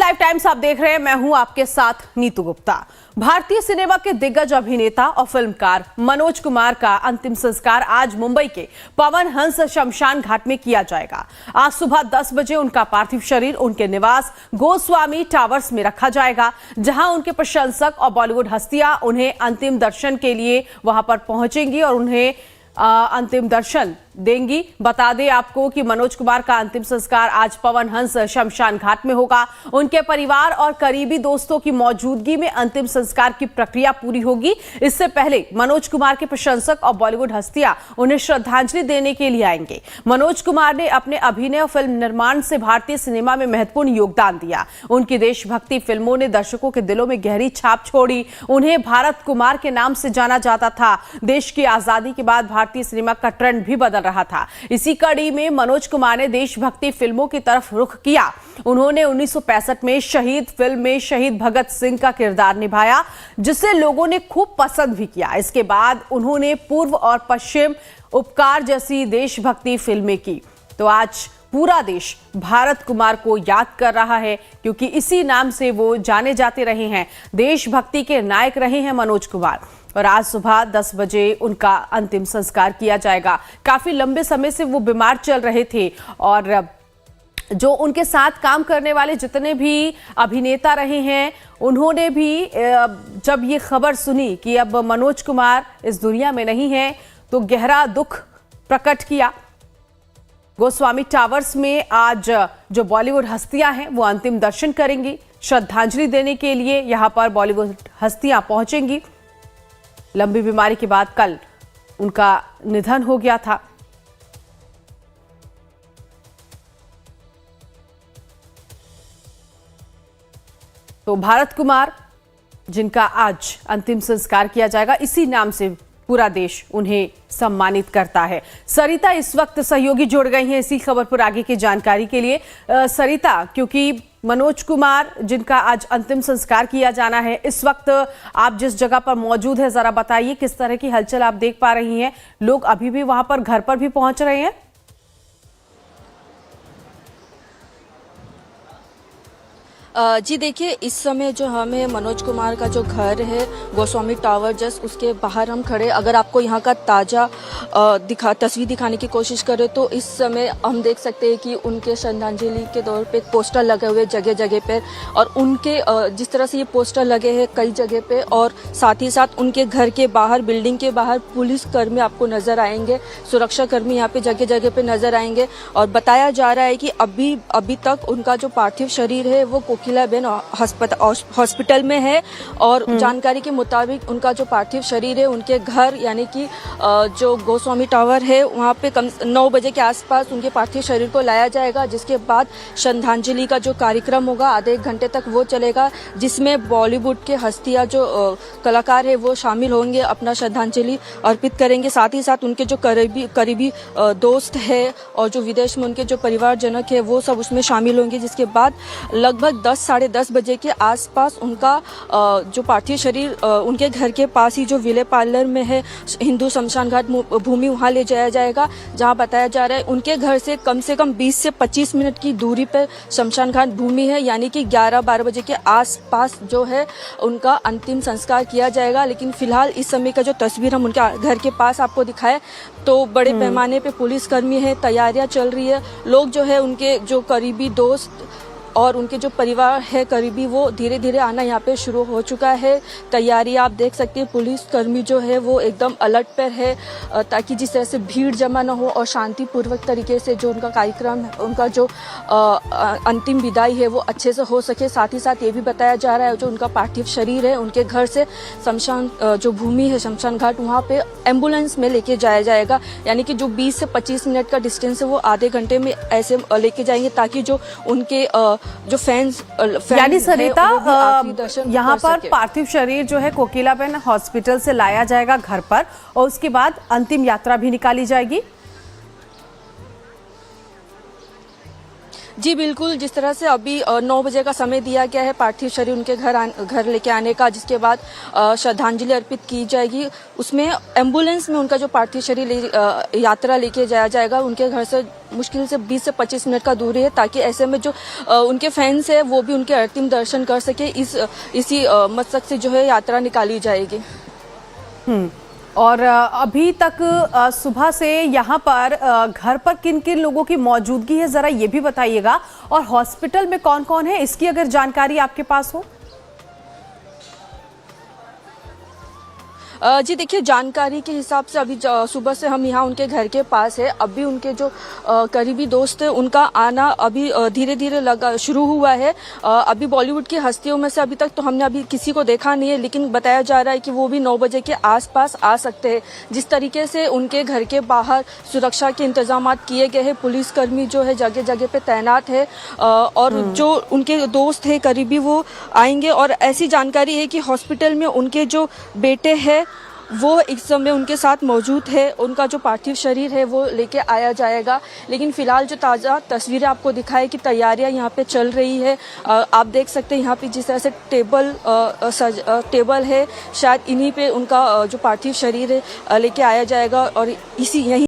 Live times आप देख रहे हैं। मैं हूं आपके साथ नीतू गुप्ता। भारतीय सिनेमा के दिग्गज अभिनेता और फिल्मकार मनोज कुमार का अंतिम संस्कार आज मुंबई के पवन हंस शमशान घाट में किया जाएगा। आज सुबह 10 बजे उनका पार्थिव शरीर उनके निवास गोस्वामी टावर्स में रखा जाएगा, जहां उनके प्रशंसक और बॉलीवुड हस्तियां उन्हें अंतिम दर्शन के लिए वहां पर पहुंचेंगी और उन्हें अंतिम दर्शन देंगी। बता दें आपको कि मनोज कुमार का अंतिम संस्कार आज पवन हंस शमशान घाट में होगा। उनके परिवार और करीबी दोस्तों की मौजूदगी में अंतिम संस्कार की प्रक्रिया पूरी होगी। इससे पहले मनोज कुमार के प्रशंसक और बॉलीवुड हस्तियां उन्हें श्रद्धांजलि देने के लिए आएंगे। मनोज कुमार ने अपने अभिनय और फिल्म निर्माण से भारतीय सिनेमा में महत्वपूर्ण योगदान दिया। उनकी देशभक्ति फिल्मों ने दर्शकों के दिलों में गहरी छाप छोड़ी। उन्हें भारत कुमार के नाम से जाना जाता था। देश की आजादी के बाद भारतीय सिनेमा का ट्रेंड भी बदल रहा था। इसी कड़ी में मनोज कुमार ने देशभक्ति फिल्मों की तरफ रुख किया। उन्होंने 1965 में शहीद फिल्म में शहीद भगत सिंह का किरदार निभाया, जिसे लोगों ने खूब पसंद भी किया। इसके बाद उन्होंने पूर्व और पश्चिम, उपकार जैसी देशभक्ति फिल्में की। तो आज पूरा देश भारत कुमार को याद कर रहा है, क्योंकि इसी नाम से वो जाने जाते रहे हैं। देशभक्ति के नायक रहे हैं मनोज कुमार। और आज सुबह 10 बजे उनका अंतिम संस्कार किया जाएगा। काफी लंबे समय से वो बीमार चल रहे थे और जो उनके साथ काम करने वाले जितने भी अभिनेता रहे हैं, उन्होंने भी जब ये खबर सुनी कि अब मनोज कुमार इस दुनिया में नहीं है, तो गहरा दुख प्रकट किया। गोस्वामी टावर्स में आज जो बॉलीवुड हस्तियां हैं वो अंतिम दर्शन करेंगी। श्रद्धांजलि देने के लिए यहां पर बॉलीवुड हस्तियां पहुंचेंगी। लंबी बीमारी के बाद कल उनका निधन हो गया था। तो भारत कुमार, जिनका आज अंतिम संस्कार किया जाएगा, इसी नाम से पूरा देश उन्हें सम्मानित करता है। सरिता इस वक्त सहयोगी जुड़ गई हैं इसी खबर पर आगे की जानकारी के लिए। सरिता, क्योंकि मनोज कुमार जिनका आज अंतिम संस्कार किया जाना है, इस वक्त आप जिस जगह पर मौजूद है, जरा बताइए किस तरह की हलचल आप देख पा रही हैं? लोग अभी भी वहां पर घर पर भी पहुंच रहे हैं? जी देखिए, इस समय जो हमें मनोज कुमार का जो घर है गोस्वामी टावर, जस्ट उसके बाहर हम खड़े। अगर आपको यहाँ का ताज़ा तस्वीर दिखाने की कोशिश करें तो इस समय हम देख सकते हैं कि उनके श्रद्धांजलि के तौर पे पोस्टर लगे हुए जगह जगह पे, और उनके जिस तरह से ये पोस्टर लगे हैं कई जगह पे, और साथ ही साथ उनके घर के बाहर, बिल्डिंग के बाहर पुलिस कर्मी आपको नज़र आएंगे, सुरक्षा कर्मी यहाँ पे जगह जगह पे नज़र आएंगे। और बताया जा रहा है कि अभी तक उनका जो पार्थिव शरीर है वो कोकिलाबेन हॉस्पिटल में है, और जानकारी के मुताबिक उनका जो पार्थिव शरीर है उनके घर यानी कि जो गोस्वामी टावर है वहाँ पे 9 बजे के आसपास उनके पार्थिव शरीर को लाया जाएगा, जिसके बाद श्रद्धांजलि का जो कार्यक्रम होगा आधे एक घंटे तक वो चलेगा, जिसमें बॉलीवुड के हस्तियाँ जो कलाकार है वो शामिल होंगे, अपना श्रद्धांजलि अर्पित करेंगे। साथ ही साथ उनके जो करीबी दोस्त है और जो विदेश में उनके जो परिवारजनक है वो सब उसमें शामिल होंगे, जिसके बाद लगभग 10 साढ़े 10 बजे के आसपास उनका जो पार्थिव शरीर उनके घर के पास ही जो विले पार्लर में है हिंदू शमशान घाट भूमि, वहाँ ले जाया जाएगा, जहाँ बताया जा रहा है उनके घर से कम 20 से 25 मिनट की दूरी पर शमशान घाट भूमि है, यानी कि 11-12 बजे के आसपास जो है उनका अंतिम संस्कार किया जाएगा। लेकिन फिलहाल इस समय का जो तस्वीर हम उनके घर के पास आपको दिखाए तो बड़े पैमाने पे पुलिसकर्मी है, तैयारियां चल रही है। लोग जो है उनके जो करीबी दोस्त और उनके जो परिवार है करीबी, वो धीरे धीरे आना यहाँ पे शुरू हो चुका है। तैयारी आप देख सकते हैं, पुलिसकर्मी जो है वो एकदम अलर्ट पर है, ताकि जिस तरह से भीड़ जमा ना हो और शांतिपूर्वक तरीके से जो उनका कार्यक्रम, उनका जो अंतिम विदाई है वो अच्छे से हो सके। साथ ही साथ ये भी बताया जा रहा है जो उनका पार्थिव शरीर है उनके घर से शमशान जो भूमि है शमशान घाट, वहाँ पे एम्बुलेंस में लेके जाया जाएगा, यानी कि जो 20 से 25 मिनट का डिस्टेंस है वो आधे घंटे में ऐसे लेके जाएंगे, ताकि जो उनके जो फैंस यानी सरिता, यहाँ पर पार्थिव शरीर जो है कोकिलाबेन हॉस्पिटल से लाया जाएगा घर पर, और उसके बाद अंतिम यात्रा भी निकाली जाएगी। जी बिल्कुल, जिस तरह से अभी 9 बजे का समय दिया गया है पार्थिव शरीर उनके घर लेके आने का, जिसके बाद श्रद्धांजलि अर्पित की जाएगी। उसमें एम्बुलेंस में उनका जो पार्थिव शरीर यात्रा लेके जाया जाएगा। उनके घर से मुश्किल से 20 से 25 मिनट का दूरी है, ताकि ऐसे में जो उनके फैंस है वो भी उनके अंतिम दर्शन कर सके। इसी मकसद से जो है यात्रा निकाली जाएगी। और अभी तक सुबह से यहाँ पर घर पर किन किन लोगों की मौजूदगी है, जरा ये भी बताइएगा। और हॉस्पिटल में कौन कौन है, इसकी अगर जानकारी आपके पास हो। जी देखिए, जानकारी के हिसाब से अभी सुबह से हम यहाँ उनके घर के पास है। अभी उनके जो करीबी दोस्त है उनका आना अभी धीरे धीरे शुरू हुआ है। अभी बॉलीवुड की हस्तियों में से अभी तक तो हमने अभी किसी को देखा नहीं है, लेकिन बताया जा रहा है कि वो भी 9 बजे के आसपास आ सकते हैं। जिस तरीके से उनके घर के बाहर सुरक्षा के इंतजाम किए गए हैं, पुलिसकर्मी जो है जगह जगह पे तैनात है, और जो उनके दोस्त है करीबी वो आएंगे। और ऐसी जानकारी है कि हॉस्पिटल में उनके जो बेटे हैं वो इस समय उनके साथ मौजूद है। उनका जो पार्थिव शरीर है वो लेके आया जाएगा। लेकिन फिलहाल जो ताज़ा तस्वीरें आपको दिखाई कि तैयारियां यहाँ पे चल रही है। आप देख सकते हैं यहाँ पे जिस तरह से टेबल है, शायद इन्हीं पे उनका जो पार्थिव शरीर है लेके आया जाएगा। और यहीं